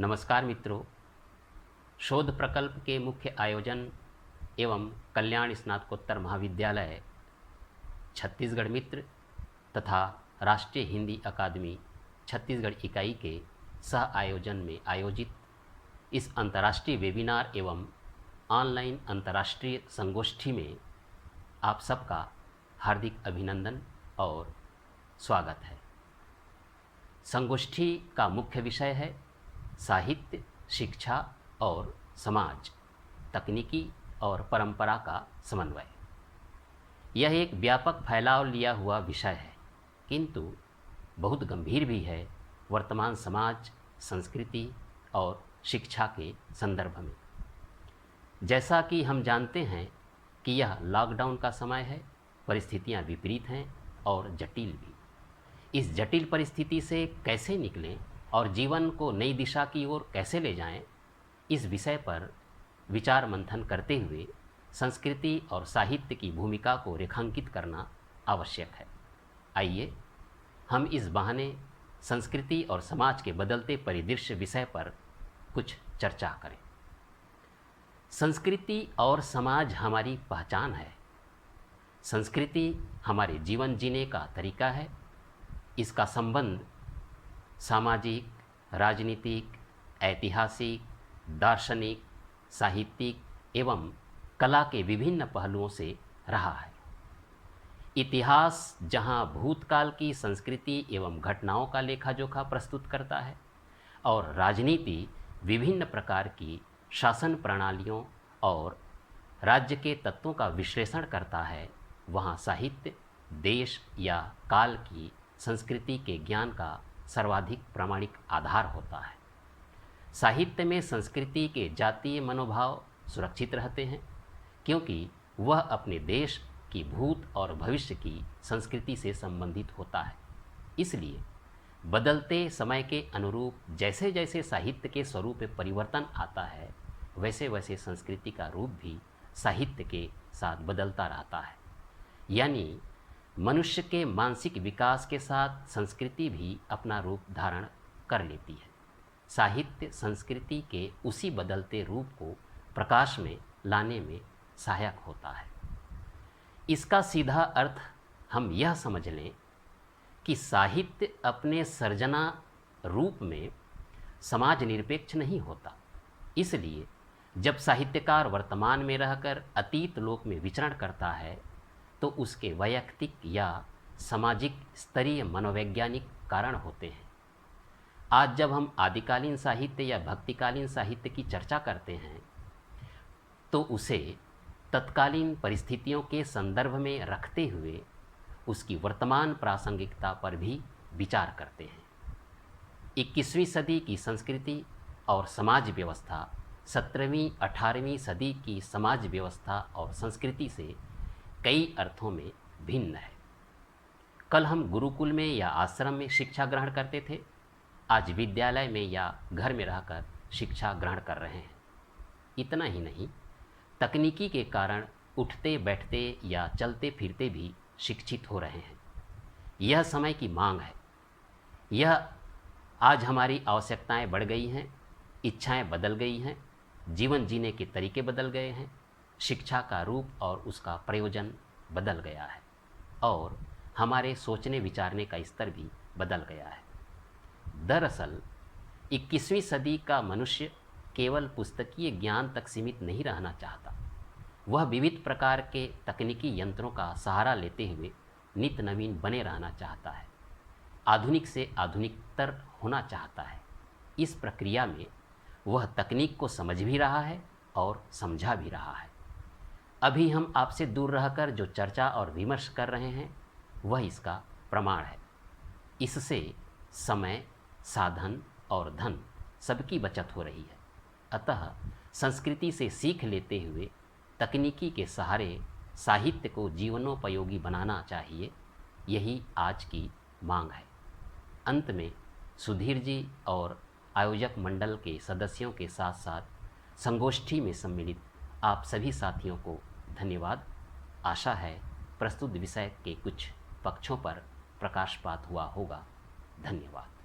नमस्कार मित्रों। शोध प्रकल्प के मुख्य आयोजन एवं कल्याण स्नातकोत्तर महाविद्यालय छत्तीसगढ़ मित्र तथा राष्ट्रीय हिंदी अकादमी छत्तीसगढ़ इकाई के सह आयोजन में आयोजित इस अंतर्राष्ट्रीय वेबिनार एवं ऑनलाइन अंतर्राष्ट्रीय संगोष्ठी में आप सबका हार्दिक अभिनंदन और स्वागत है। संगोष्ठी का मुख्य विषय है साहित्य, शिक्षा और समाज, तकनीकी और परंपरा का समन्वय। यह एक व्यापक फैलाव लिया हुआ विषय है, किंतु बहुत गंभीर भी है वर्तमान समाज, संस्कृति और शिक्षा के संदर्भ में। जैसा कि हम जानते हैं कि यह लॉकडाउन का समय है, परिस्थितियां विपरीत हैं और जटिल भी। इस जटिल परिस्थिति से कैसे निकलें और जीवन को नई दिशा की ओर कैसे ले जाएं, इस विषय पर विचार मंथन करते हुए संस्कृति और साहित्य की भूमिका को रेखांकित करना आवश्यक है। आइए हम इस बहाने संस्कृति और समाज के बदलते परिदृश्य विषय पर कुछ चर्चा करें। संस्कृति और समाज हमारी पहचान है। संस्कृति हमारे जीवन जीने का तरीका है। इसका संबंध सामाजिक, राजनीतिक, ऐतिहासिक, दार्शनिक, साहित्यिक एवं कला के विभिन्न पहलुओं से रहा है। इतिहास जहां भूतकाल की संस्कृति एवं घटनाओं का लेखा-जोखा प्रस्तुत करता है और राजनीति विभिन्न प्रकार की शासन प्रणालियों और राज्य के तत्वों का विश्लेषण करता है, वहाँ साहित्य देश या काल की संस्कृति के ज्ञान का सर्वाधिक प्रामाणिक आधार होता है। साहित्य में संस्कृति के जातीय मनोभाव सुरक्षित रहते हैं, क्योंकि वह अपने देश की भूत और भविष्य की संस्कृति से संबंधित होता है। इसलिए बदलते समय के अनुरूप जैसे जैसे साहित्य के स्वरूप में परिवर्तन आता है, वैसे वैसे संस्कृति का रूप भी साहित्य के साथ बदलता रहता है। यानी मनुष्य के मानसिक विकास के साथ संस्कृति भी अपना रूप धारण कर लेती है। साहित्य संस्कृति के उसी बदलते रूप को प्रकाश में लाने में सहायक होता है। इसका सीधा अर्थ हम यह समझ लें कि साहित्य अपने सर्जना रूप में समाज निरपेक्ष नहीं होता। इसलिए जब साहित्यकार वर्तमान में रहकर अतीत लोक में विचरण करता है, तो उसके वैयक्तिक या सामाजिक स्तरीय मनोवैज्ञानिक कारण होते हैं। आज जब हम आदिकालीन साहित्य या भक्तिकालीन साहित्य की चर्चा करते हैं, तो उसे तत्कालीन परिस्थितियों के संदर्भ में रखते हुए उसकी वर्तमान प्रासंगिकता पर भी विचार करते हैं। 21वीं सदी की संस्कृति और समाज व्यवस्था 17वीं 18वीं सदी की समाज व्यवस्था और संस्कृति से कई अर्थों में भिन्न है। कल हम गुरुकुल में या आश्रम में शिक्षा ग्रहण करते थे, आज विद्यालय में या घर में रहकर शिक्षा ग्रहण कर रहे हैं। इतना ही नहीं, तकनीकी के कारण उठते बैठते या चलते फिरते भी शिक्षित हो रहे हैं। यह समय की मांग है। यह आज हमारी आवश्यकताएं बढ़ गई हैं, इच्छाएं बदल गई हैं, जीवन जीने के तरीके बदल गए हैं, शिक्षा का रूप और उसका प्रयोजन बदल गया है और हमारे सोचने विचारने का स्तर भी बदल गया है। दरअसल 21वीं सदी का मनुष्य केवल पुस्तकीय ज्ञान तक सीमित नहीं रहना चाहता। वह विविध प्रकार के तकनीकी यंत्रों का सहारा लेते हुए नित्य नवीन बने रहना चाहता है, आधुनिक से आधुनिकतर होना चाहता है। इस प्रक्रिया में वह तकनीक को समझ भी रहा है और समझा भी रहा है। अभी हम आपसे दूर रहकर जो चर्चा और विमर्श कर रहे हैं, वह इसका प्रमाण है। इससे समय, साधन और धन सबकी बचत हो रही है। अतः संस्कृति से सीख लेते हुए तकनीकी के सहारे साहित्य को जीवनोपयोगी बनाना चाहिए। यही आज की मांग है। अंत में सुधीर जी और आयोजक मंडल के सदस्यों के साथ साथ संगोष्ठी में सम्मिलित आप सभी साथियों को धन्यवाद। आशा है प्रस्तुत विषय के कुछ पक्षों पर प्रकाशपात हुआ होगा। धन्यवाद।